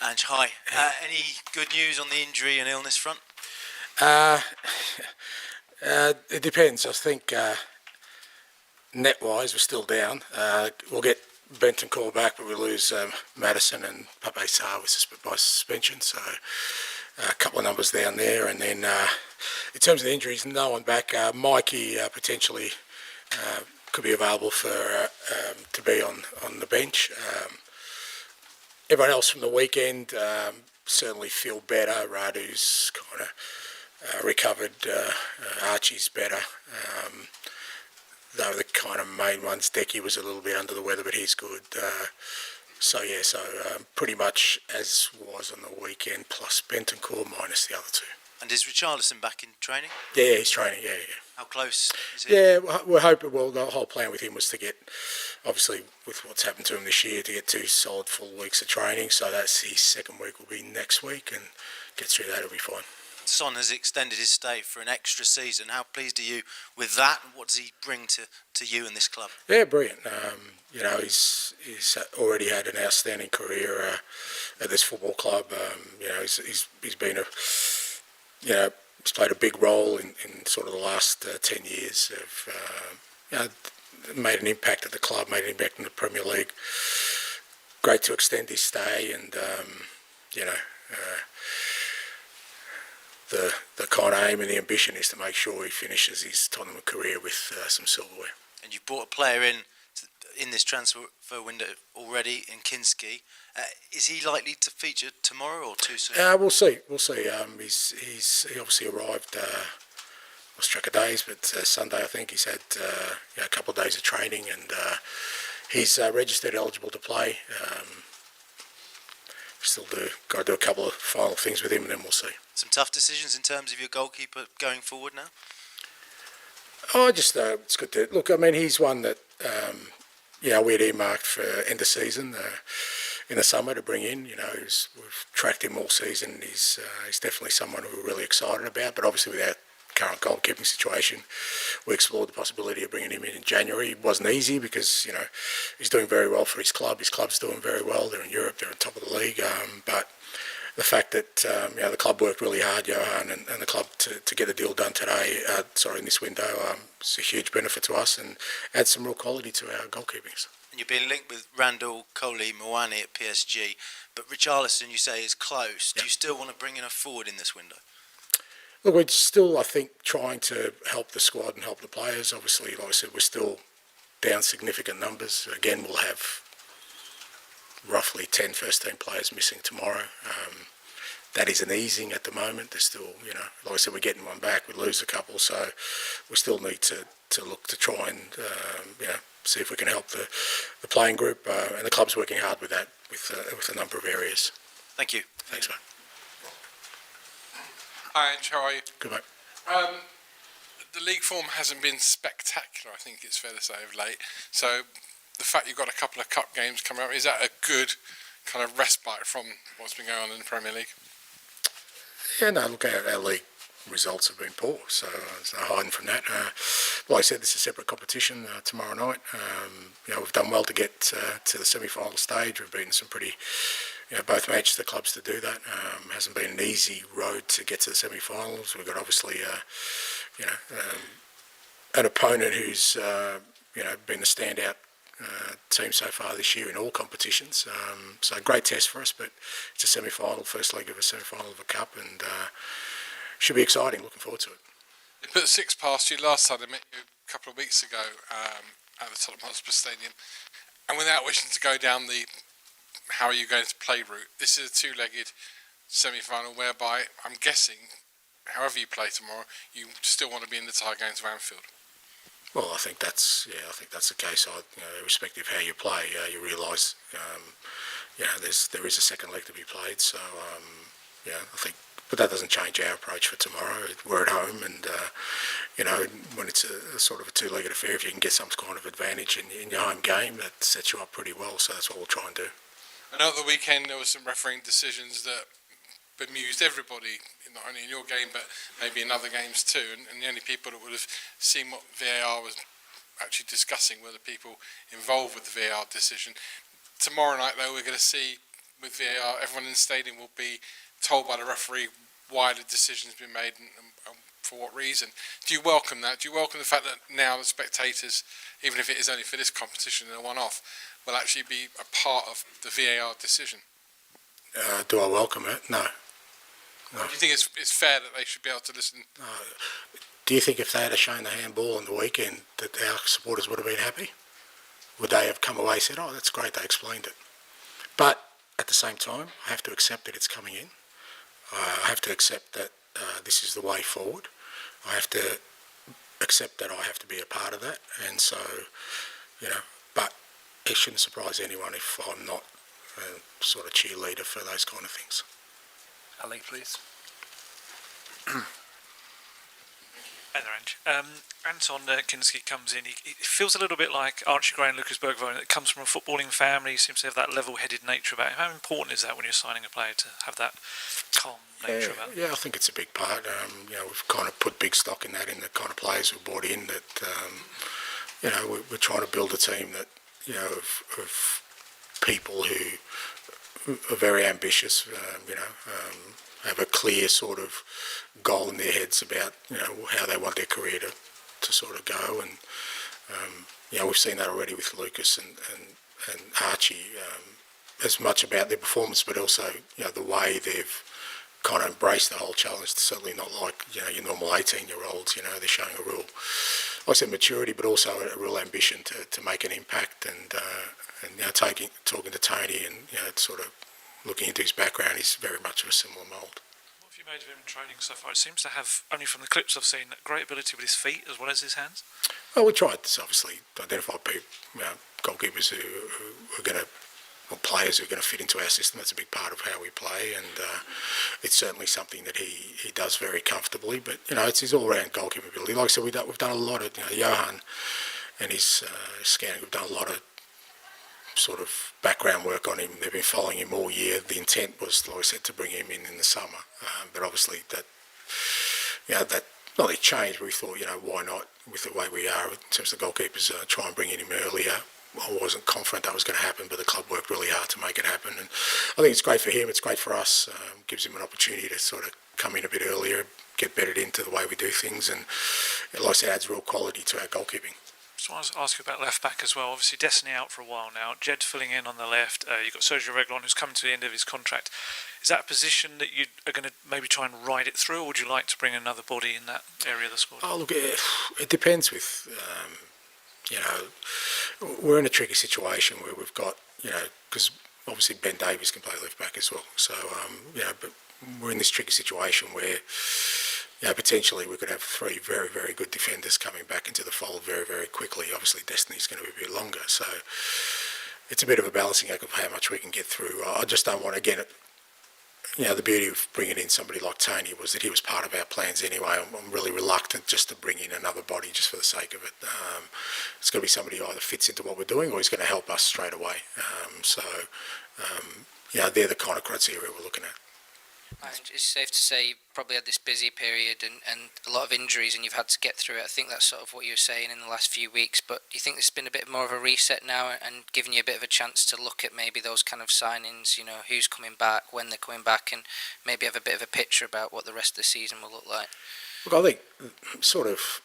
Ange, hi. Any good news on the injury and illness front? It depends. I think net-wise we're still down. We'll get Bentancur back, but we lose Madison and Pape Sarr by suspension. So a couple of numbers down there. And then in terms of the injuries, no one back. Mikey potentially could be available for to be on the bench. Everyone else from the weekend certainly feel better. Radu's kind of recovered. Archie's better. They were the kind of main ones. Decky was a little bit under the weather, but he's good. So pretty much as was on the weekend, plus Bentancur minus the other two. And is Richarlison back in training? Yeah, he's training, yeah. How close is he? Yeah, we're hoping, well, the whole plan with him was to get, obviously, with what's happened to him this year, to get 2 solid full weeks of training. So that's his second week will be next week, and get through that, it'll be fine. Son has extended his stay for an extra season. How pleased are you with that? What does he bring to you and this club? Yeah, brilliant. He's already had an outstanding career at this football club. He's been he's played a big role in sort of the last 10 years of made an impact at the club, made an impact in the Premier League. Great to extend his stay, and the kind of aim and the ambition is to make sure he finishes his tournament career with some silverware. And you've brought a player in this transfer window already in Kinski. Is he likely to feature tomorrow or too soon? We'll see. He obviously arrived. Lost track of days, but Sunday I think he's had a couple of days of training, and he's registered eligible to play. Still got to do a couple of final things with him, and then we'll see. Some tough decisions in terms of your goalkeeper going forward now? It's good to look. I mean, he's one that we had earmarked for end of season in the summer to bring in. We've tracked him all season. He's definitely someone who we're really excited about. But obviously, with our current goalkeeping situation, we explored the possibility of bringing him in January. It wasn't easy because he's doing very well for his club. His club's doing very well. They're in Europe. They're on top of the league. But the fact that the club worked really hard, Johan, and the club to get the deal done today, in this window, it's a huge benefit to us and adds some real quality to our goalkeeping. And you've been linked with Randall, Coley, Moani at PSG, but Richarlison, you say, is close. Yep. Do you still want to bring in a forward in this window? Look, we're still, I think, trying to help the squad and help the players. Obviously, like I said, we're still down significant numbers. Again, we'll have roughly 10 first-team players missing tomorrow. That isn't easing at the moment. There's still, like I said, we're getting one back. We lose a couple, so we still need to look to try and, see if we can help the playing group. And the club's working hard with that, with a number of areas. Thank you. Thanks, mate. Hi, Ange, how are you? Good, mate. The league form hasn't been spectacular, I think it's fair to say, of late. So the fact you've got a couple of cup games coming up, is that a good kind of respite from what's been going on in the Premier League? Yeah, no, look, our league results have been poor, so there's no hiding from that. Like I said, this is a separate competition tomorrow night. We've done well to get to the semi-final stage. We've beaten some pretty, both matches the clubs to do that. Hasn't been an easy road to get to the semi-finals. We've got obviously, an opponent who's, been the standout team so far this year in all competitions. So a great test for us, but it's a semi-final, first leg of a semi-final of a cup, and should be exciting. Looking forward to it. They put 6 past you last time they met you a couple of weeks ago at the Tottenham Hotspur Stadium, and without wishing to go down the how are you going to play route, this is a 2-legged semi-final whereby I'm guessing, however you play tomorrow, you still want to be in the tie games of Anfield. Well, I think that's the case. Irrespective of how you play, you realise, there is a second leg to be played. So, I think, but that doesn't change our approach for tomorrow. We're at home, and when it's a sort of a 2-legged affair, if you can get some kind of advantage in your home game, that sets you up pretty well. So that's what we'll try and do. I know at the weekend there were some refereeing decisions that bemused everybody, not only in your game but maybe in other games too, and the only people that would have seen what VAR was actually discussing were the people involved with the VAR decision. Tomorrow night though, we're going to see with VAR, everyone in the stadium will be told by the referee why the decision's been made and for what reason. Do you welcome that? Do you welcome the fact that now the spectators, even if it is only for this competition and a one-off, will actually be a part of the VAR decision? Do I welcome it? No. Do you think it's fair that they should be able to listen? Do you think if they had shown the handball on the weekend that our supporters would have been happy? Would they have come away and said, oh, that's great, they explained it? But at the same time, I have to accept that it's coming in. I have to accept that this is the way forward. I have to accept that I have to be a part of that. And so, but it shouldn't surprise anyone if I'm not a sort of cheerleader for those kind of things. Ali, please. Hi there, Ange. Anton Kinski comes in. He feels a little bit like Archie Gray and Lucas Bergvall. It comes from a footballing family. He seems to have that level-headed nature about him. How important is that when you're signing a player to have that calm nature about him? Yeah, I think it's a big part. We've kind of put big stock in that, in the kind of players we've brought in. That we're trying to build a team that of people who are very ambitious. Have a clear sort of goal in their heads about how they want their career to sort of go, and we've seen that already with Lucas and Archie, as much about their performance, but also the way they've kind of embraced the whole challenge. It's certainly not like your normal 18-year-olds. They're showing a real, like I said, maturity, but also a real ambition to make an impact, and talking to Tony and sort of looking into his background, he's very much of a similar mould. What have you made of him in training so far? It seems to have, only from the clips I've seen, great ability with his feet as well as his hands. Well, we tried to obviously identify people, goalkeepers who are going to, or players who are going to fit into our system. That's a big part of how we play, and it's certainly something that he does very comfortably. But it's his all-round goalkeeping ability. Like I said, we've done a lot of Johan and his scanning. We've done a lot of sort of background work on him. They've been following him all year. The intent was, like I said, to bring him in the summer. But obviously that not only changed, but we thought, why not, with the way we are in terms of the goalkeepers, try and bring in him earlier. I wasn't confident that was going to happen, but the club worked really hard to make it happen. And I think it's great for him, it's great for us. Gives him an opportunity to sort of come in a bit earlier, get bedded into the way we do things, and like I said, adds real quality to our goalkeeping. Just want to ask you about left back as well. Obviously, Destiny out for a while now. Jed filling in on the left. You've got Sergio Reguilon, who's coming to the end of his contract. Is that a position that you are going to maybe try and ride it through, or would you like to bring another body in that area of the squad? Oh, look, it depends with, we're in a tricky situation where we've got, because obviously Ben Davies can play left back as well. So, but we're in this tricky situation where, potentially we could have three very, very good defenders coming back into the fold very, very quickly. Obviously, Destiny's going to be a bit longer. So it's a bit of a balancing act of how much we can get through. I just don't want to get it. The beauty of bringing in somebody like Tony was that he was part of our plans anyway. I'm really reluctant just to bring in another body just for the sake of it. It's going to be somebody who either fits into what we're doing or he's going to help us straight away. They're the kind of criteria we're looking at. It's safe to say you've probably had this busy period and a lot of injuries and you've had to get through it. I think that's sort of what you were saying in the last few weeks, but do you think there's been a bit more of a reset now and giving you a bit of a chance to look at maybe those kind of signings, who's coming back, when they're coming back, and maybe have a bit of a picture about what the rest of the season will look like? Look, I think sort of,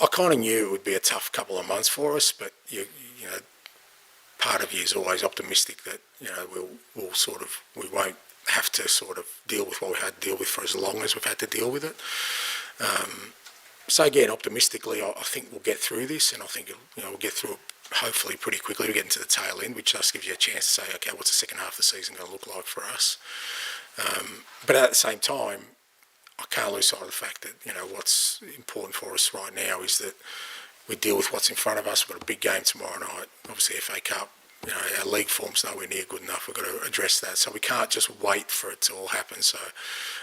I kind of knew it would be a tough couple of months for us, but part of you is always optimistic that we won't have to sort of deal with what we had to deal with for as long as we've had to deal with it. So again, optimistically, I think we'll get through this, and I think we'll get through it hopefully pretty quickly. We're getting to the tail end, which just gives you a chance to say, okay, what's the second half of the season going to look like for us? But at the same time, I can't lose sight of the fact that what's important for us right now is that we deal with what's in front of us. We've got a big game tomorrow night, obviously FA Cup. Our league form's nowhere near good enough. We've got to address that. So we can't just wait for it to all happen. So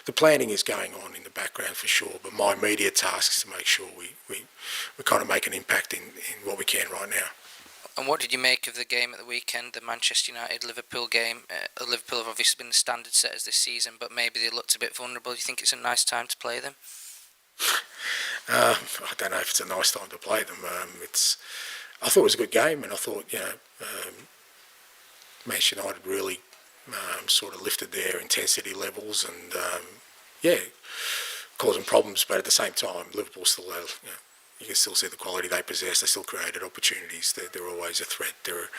the planning is going on in the background for sure. But my immediate task is to make sure we kind of make an impact in what we can right now. And what did you make of the game at the weekend, the Manchester United-Liverpool game? Liverpool have obviously been the standard setters this season, but maybe they looked a bit vulnerable. Do you think it's a nice time to play them? I don't know if it's a nice time to play them. I thought it was a good game, and I thought, Manchester United really sort of lifted their intensity levels and, yeah, causing problems. But at the same time, Liverpool still, you can still see the quality they possess. They still created opportunities. They're always a threat. They're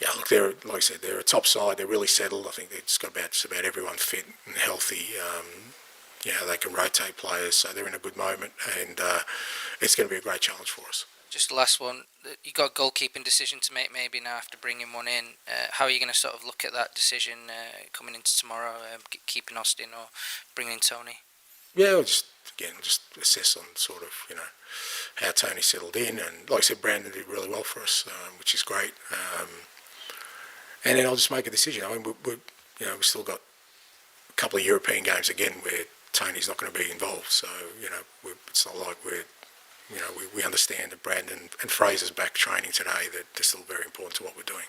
like I said, they're a top side. They're really settled. I think they've just got just about everyone fit and healthy. They can rotate players, so they're in a good moment, and it's going to be a great challenge for us. Just the last one, you got a goalkeeping decision to make maybe now after bringing one in. How are you going to sort of look at that decision coming into tomorrow, keeping Austin or bringing in Tony? Yeah, we'll just assess on sort of, how Tony settled in. And like I said, Brandon did really well for us, which is great. And then I'll just make a decision. I mean, we've still got a couple of European games again where Tony's not going to be involved. So, it's not like we understand that Brandon and Fraser's back training today, that they're still very important to what we're doing.